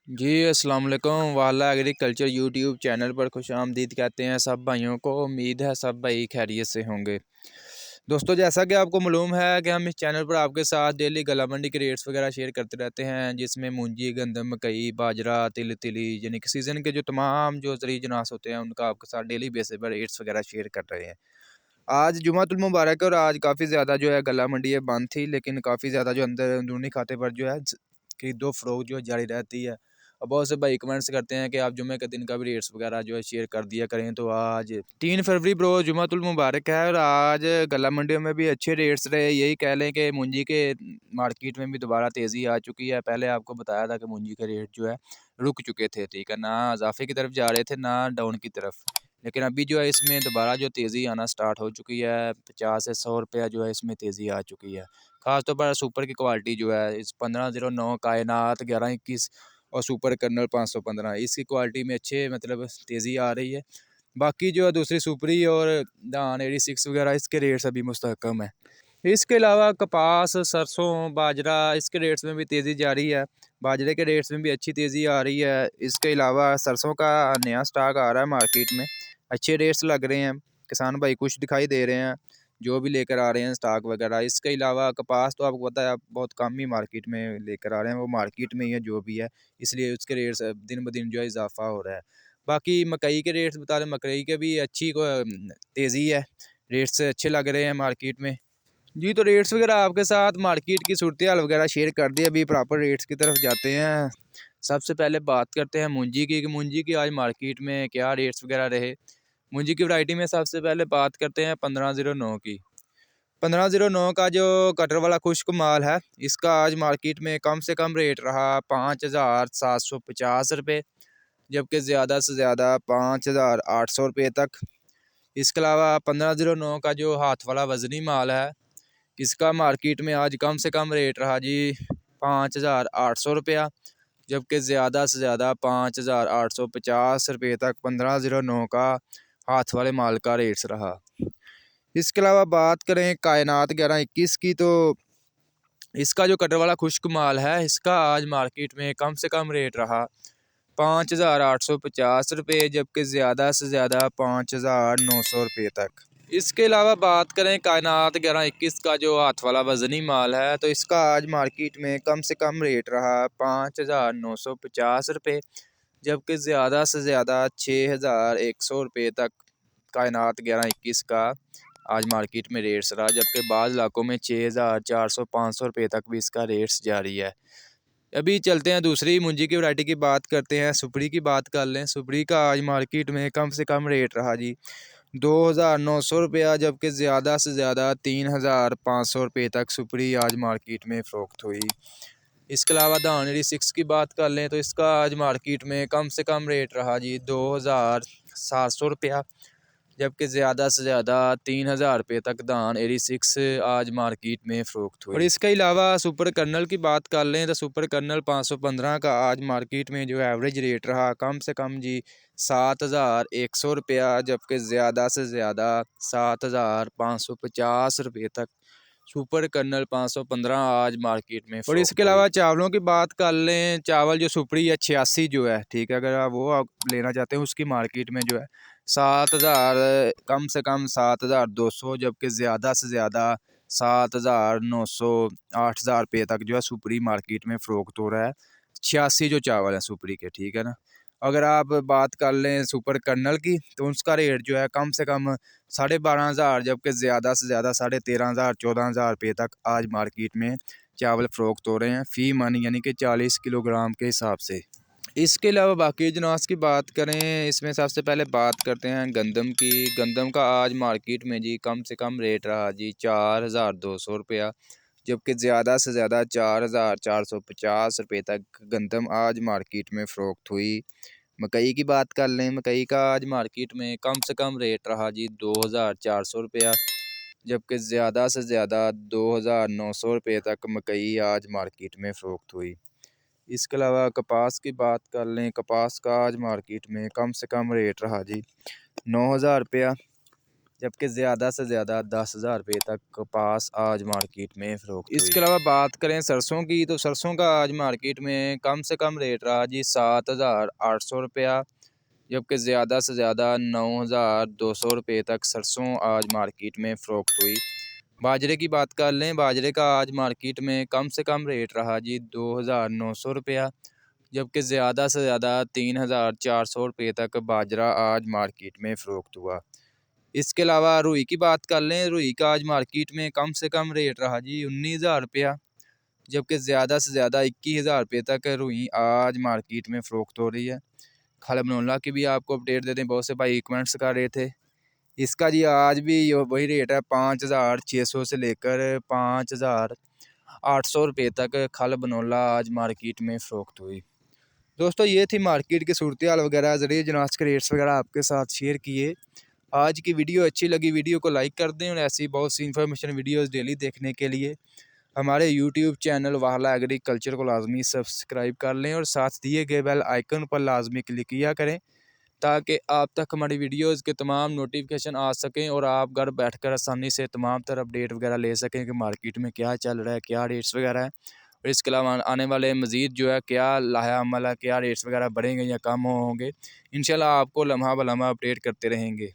जी अस्सलाम वालेकुम। वाला एग्रीकल्चर यूट्यूब चैनल पर खुश आमदीद कहते हैं सब भाइयों को। उम्मीद है सब भाई खैरियत से होंगे। दोस्तों, जैसा कि आपको मालूम है कि हम इस चैनल पर आपके साथ डेली गला मंडी के रेट्स वगैरह शेयर करते रहते हैं, जिसमें मूंजी, गंदम, मकई, बाजरा, तिली यानी कि सीज़न के जो तमाम जो ज़रूरी जनास होते हैं उनका आपके साथ डेली बेसिस पर रेट्स वगैरह शेयर कर रहे हैं। आज जुमातुल मुबारक है और आज काफ़ी ज़्यादा जो है गला मंडी ये बंद थी, लेकिन काफ़ी ज़्यादा जो अंदर अंदरूनी खाते पर जो है खरीदो फरोख्त जो है जारी रहती है। और बहुत से भाई कमेंट्स करते हैं कि आप जुमे के दिन का भी रेट्स वगैरह जो है शेयर कर दिया करें। तो आज 3 फरवरी ब्रो जुमातुल मुबारक है और आज गला मंडियों में भी अच्छे रेट्स रहे। यही कह लें कि मूंजी के मार्केट में भी दोबारा तेज़ी आ चुकी है। पहले आपको बताया था कि मूंजी के रेट जो है रुक चुके थे, ठीक है, ना इजाफे की तरफ जा रहे थे ना डाउन की तरफ। लेकिन अभी जो है इसमें दोबारा जो तेज़ी आना स्टार्ट हो चुकी है, 50 से 100 रुपया जो है इसमें तेज़ी आ चुकी है। ख़ासतौर पर सुपर की क्वालिटी जो है इस 1509 कायनात 1121 और सुपर कर्नल 515 इसकी क्वालिटी में अच्छे मतलब तेज़ी आ रही है। बाकी जो है दूसरी सुपरी और धान 86 वगैरह इसके रेट्स अभी मुस्तहकम है। इसके अलावा कपास, सरसों, बाजरा इसके रेट्स में भी तेज़ी जारी है। बाजरे के रेट्स में भी अच्छी तेज़ी आ रही है। इसके अलावा सरसों का नया स्टॉक आ रहा है मार्केट में, अच्छे रेट्स लग रहे हैं। किसान भाई खुश दिखाई दे रहे हैं जो भी लेकर आ रहे हैं स्टॉक वगैरह। इसके अलावा कपास तो आपको पता है आप बहुत कम ही मार्केट में लेकर आ रहे हैं, वो मार्केट में ही है जो भी है, इसलिए उसके रेट्स दिन ब दिन जो है इजाफा हो रहा है। बाकी मकई के रेट्स बता रहे, मकई के भी अच्छी तेज़ी है, रेट्स अच्छे लग रहे हैं मार्केट में। जी, तो रेट्स वगैरह आपके साथ मार्केट की सूरत-ए-हाल वगैरह शेयर कर दी। अभी प्रॉपर रेट्स की तरफ जाते हैं। सबसे पहले बात करते हैं मूंजी की कि मूंजी की आज मार्केट में क्या रेट्स वगैरह रहे। मूंजी की वैरायटी में सबसे पहले बात करते हैं 1509 की। 1509 का जो कटर वाला खुश्क माल है, इसका आज मार्केट में कम से कम रेट रहा 5,750 रुपये, जबकि ज़्यादा से ज़्यादा 5,800 रुपये तक। इसके अलावा 1509 का जो हाथ वाला वज़नी माल है, इसका मार्केट में आज कम से कम रेट रहा जी 5,800 रुपया, जबकि ज़्यादा से ज़्यादा 5,850 रुपये तक 1509 का हाथ वाले माल का रेट्स रहा। इसके अलावा बात करें कायनात 1121 की, तो इसका जो कटर वाला खुश्क माल है, इसका आज मार्केट में कम से कम रेट रहा 5,850 रुपये, जबकि ज़्यादा से ज़्यादा 5,900 रुपये तक। इसके अलावा बात करें कायनात 1121 का जो हाथ वाला वज़नी माल है, तो इसका आज मार्केट में कम से कम रेट रहा 5,950 रुपये, जबकि ज़्यादा से ज़्यादा 6,100 रुपये तक कायनात 1121 का आज मार्केट में रेट्स रहा, जबकि बाज़ इलाकों में 6,400 500 रुपये तक भी इसका रेट्स जारी है। अभी चलते हैं दूसरी मूंजी की वैरायटी की बात करते हैं, सुपरी की बात कर लें। सुपरी का आज मार्केट में कम से कम रेट रहा जी 2,900 रुपया, जबकि ज़्यादा से ज़्यादा 3,500 रुपये तक सुपरी आज मार्केट में फ़रोख्त हुई। इसके अलावा धान 86 की बात कर लें, तो इसका आज मार्केट में कम से कम रेट रहा जी 2,700 रुपया, जबकि ज़्यादा से ज़्यादा 3,000 रुपये तक धान 86 आज मार्केट में फ़रोख्त हुई। और इसके अलावा सुपर कर्नल की बात कर लें, तो सुपर कर्नल 515 का आज मार्केट में जो एवरेज रेट रहा कम से कम जी 7,100 रुपया, जबकि ज़्यादा से ज़्यादा 7,550 रुपये तक सुपर कर्नल 515 आज मार्केट में। और इसके अलावा चावलों की बात कर लें, चावल जो सुपरी है 86 जो है, ठीक है, अगर आप लेना चाहते हैं उसकी मार्केट में जो है 7,000, कम से कम 7,200, जबकि ज़्यादा से ज़्यादा 7,900 8,000 रुपये तक जो है सुपरी मार्केट में फ़रोख्त हो रहा है। 86 जो चावल है सुपरी के, ठीक है ना। अगर आप बात कर लें सुपर कर्नल की, तो उसका रेट जो है कम से कम 12,500, जबकि ज़्यादा से ज़्यादा 13,500 14,000 रुपये तक आज मार्केट में चावल फ़रोख्त हो रहे हैं फ़ी मन, यानी कि 40 किलोग्राम के हिसाब से। इसके अलावा बाकी अजनास की बात करें, इसमें सबसे पहले बात करते हैं गंदम की। गंदम का आज मार्केट में जी कम से कम रेट रहा जी 4,200 रुपया, जबकि ज़्यादा से ज़्यादा 4,450 रुपये तक गंदम आज मार्केट में फ़रोख्त हुई। मकई की बात कर लें, मकई का आज मार्केट में कम से कम रेट रहा जी 2,400 रुपया, जबकि ज़्यादा से ज़्यादा 2,900 रुपये तक मकई आज मार्केट में फ़रोख्त हुई। इसके अलावा कपास की बात कर लें, कपास का आज मार्केट में कम से कम रेट रहा जी 9,000 रुपया, जबकि ज़्यादा से ज़्यादा 10,000 रुपये तक कपास आज मार्केट में फ़रोख्त हुई। इसके अलावा बात करें सरसों की, तो सरसों का आज मार्केट में कम से कम रेट रहा जी 7,800 रुपया, जबकि ज़्यादा से ज़्यादा 9,200 रुपये तक सरसों आज मार्केट में फ़रोख्त हुई। बाजरे की बात कर लें, बाजरे का आज मार्केट में कम से कम रेट रहा जी 2,900 रुपया, जबकि ज़्यादा से ज़्यादा 3,400 रुपये तक बाजरा आज मार्केट में फ़रोख्त हुआ। इसके अलावा रुई की बात कर लें, रुई का आज मार्केट में कम से कम रेट रहा जी 19,000 रुपया, जबकि ज़्यादा से ज़्यादा 21,000 रुपये तक रुई आज मार्केट में फ़रोख्त हो रही है। खाला मनोला की भी आपको अपडेट दे दें, बहुत से भाई कमेंट्स कर रहे थे। इसका जी आज भी वही रेट है, 5,600 से लेकर 5,800 रुपये तक खल बनोला आज मार्केट में फ़रोख्त हुई। दोस्तों ये थी मार्केट की सूरत हाल वगैरह, ज़रिए जनाज के रेट्स वगैरह आपके साथ शेयर किए। आज की वीडियो अच्छी लगी, वीडियो को लाइक कर दें और ऐसी बहुत सी इन्फॉर्मेशन वीडियोस डेली देखने के लिए हमारे यूट्यूब चैनल वाहला एग्रीकल्चर को लाजमी सब्सक्राइब कर लें और साथ दिए गए बेल आइकन पर लाजमी क्लिक किया करें, ताकि आप तक हमारी वीडियोस के तमाम नोटिफिकेशन आ सकें और आप घर बैठकर आसानी से तमाम तरह अपडेट वगैरह ले सकें कि मार्केट में क्या चल रहा है, क्या रेट्स वगैरह है। और इसके अलावा आने वाले मज़ीद जो है क्या लाया अमल है, क्या रेट्स वगैरह बढ़ेंगे या कम होंगे, इंशाल्लाह आपको लम्हा ब लम्हा अपडेट करते रहेंगे।